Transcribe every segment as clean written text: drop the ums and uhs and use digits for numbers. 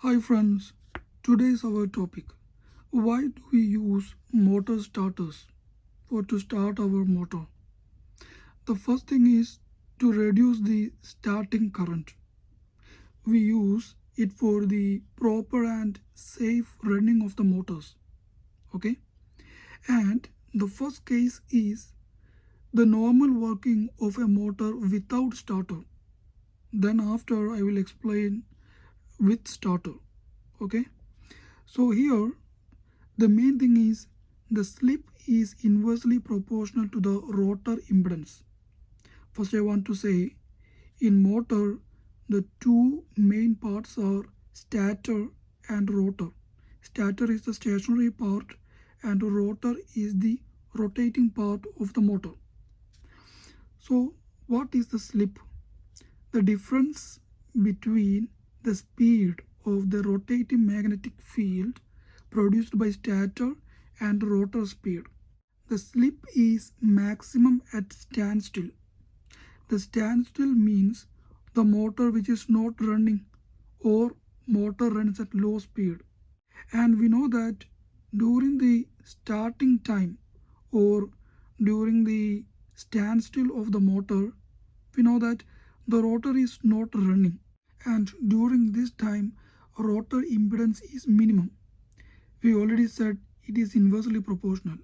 Hi friends, today's our topic. Why do we use motor starters for to start our motor? The first thing is to reduce the starting current. We use it for the proper and safe running of the motors. Okay? And the first case is the normal working of a motor without starter. Then after I will explain with starter. Okay? So here the main thing is the slip is inversely proportional to the rotor impedance. First I want to say in motor the two main parts are stator and rotor. Stator is the stationary part and rotor is the rotating part of the motor. So what is the slip? The difference between the speed of the rotating magnetic field produced by stator and rotor speed. The slip is maximum at standstill. The standstill means the motor which is not running or motor runs at low speed. And we know that during the starting time or during the standstill of the motor, we know that the rotor is not running, and during this time rotor impedance is minimum. We already said it is inversely proportional.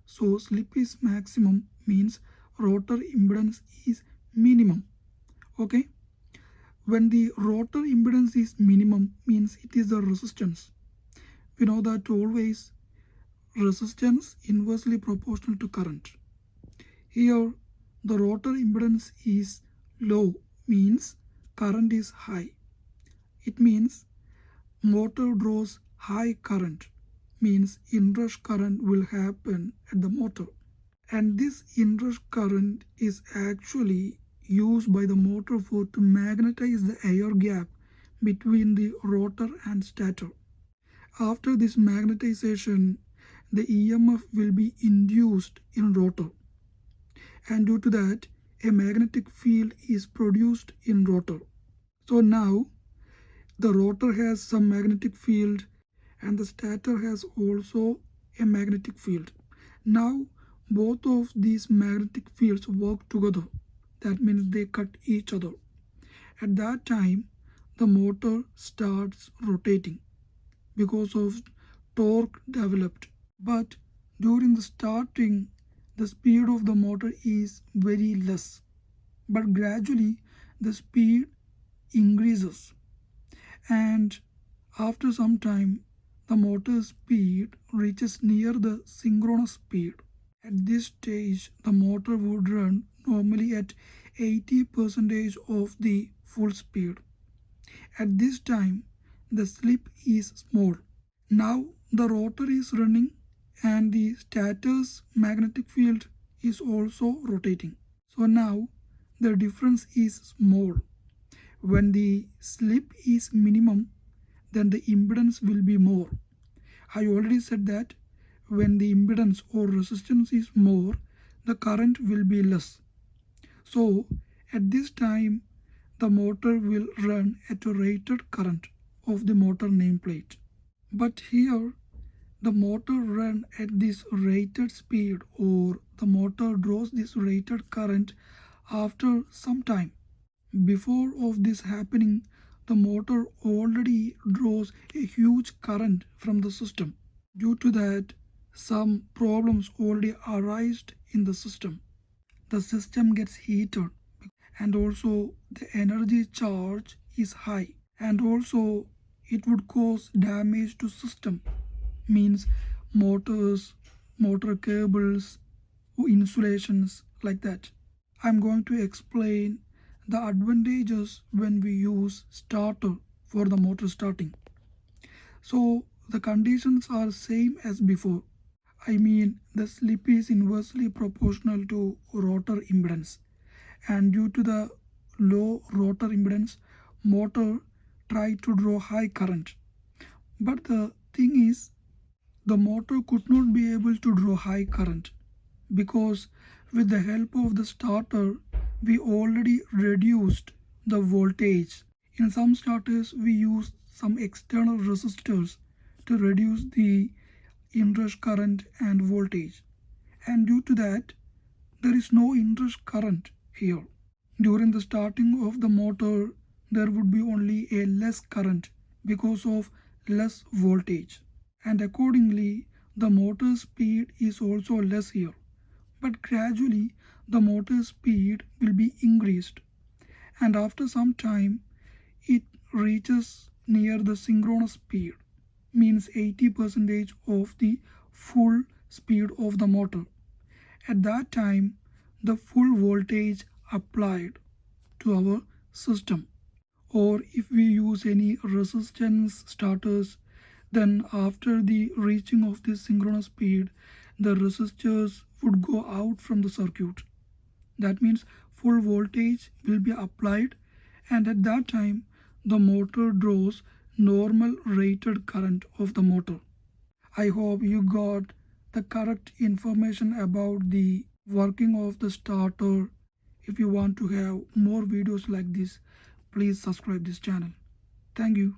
So slip is maximum means rotor impedance is minimum. Okay. When the rotor impedance is minimum means it is the resistance. We know that always resistance inversely proportional to current. Here the rotor impedance is low means current is high. It means motor draws high current means inrush current will happen at the motor, and this inrush current is actually used by the motor for to magnetize the air gap between the rotor and stator. After this magnetization the EMF will be induced in rotor, and due to that a magnetic field is produced in rotor. So now the rotor has some magnetic field and the stator has also a magnetic field. Now both of these magnetic fields work together. That means they cut each other. At that time the motor starts rotating because of torque developed. But during the starting the speed of the motor is very less, but gradually the speed increases, and after some time the motor speed reaches near the synchronous speed. At this stage the motor would run normally at 80% of the full speed. At this time the slip is small. Now the rotor is running and the stator's magnetic field is also rotating. So now the difference is small. When the slip is minimum, then the impedance will be more. I already said that when the impedance or resistance is more, the current will be less. So at this time the motor will run at a rated current of the motor nameplate. But here the motor runs at this rated speed, or the motor draws this rated current after some time. Before of this happening, the motor already draws a huge current from the system. Due to that, some problems already arise in the system. The system gets heated, and also the energy charge is high, and also it would cause damage to system, means motors, motor cables, insulations, like that. I'm going to explain the advantages when we use starter for the motor starting. So the conditions are same as before. I mean the slip is inversely proportional to rotor impedance, and due to the low rotor impedance motor try to draw high current. But the thing is the motor could not be able to draw high current because with the help of the starter we already reduced the voltage. In some starters we use some external resistors to reduce the inrush current and voltage, and due to that there is no inrush current here. During the starting of the motor there would be only a less current because of less voltage, and accordingly the motor speed is also less here, but gradually the motor speed will be increased, and after some time it reaches near the synchronous speed, means 80% of the full speed of the motor. At that time the full voltage applied to our system, or if we use any resistance starters, then after the reaching of this synchronous speed the resistors would go out from the circuit. That means full voltage will be applied, and at that time the motor draws normal rated current of the motor. I hope you got the correct information about the working of the starter. If you want to have more videos like this, please subscribe this channel. Thank you.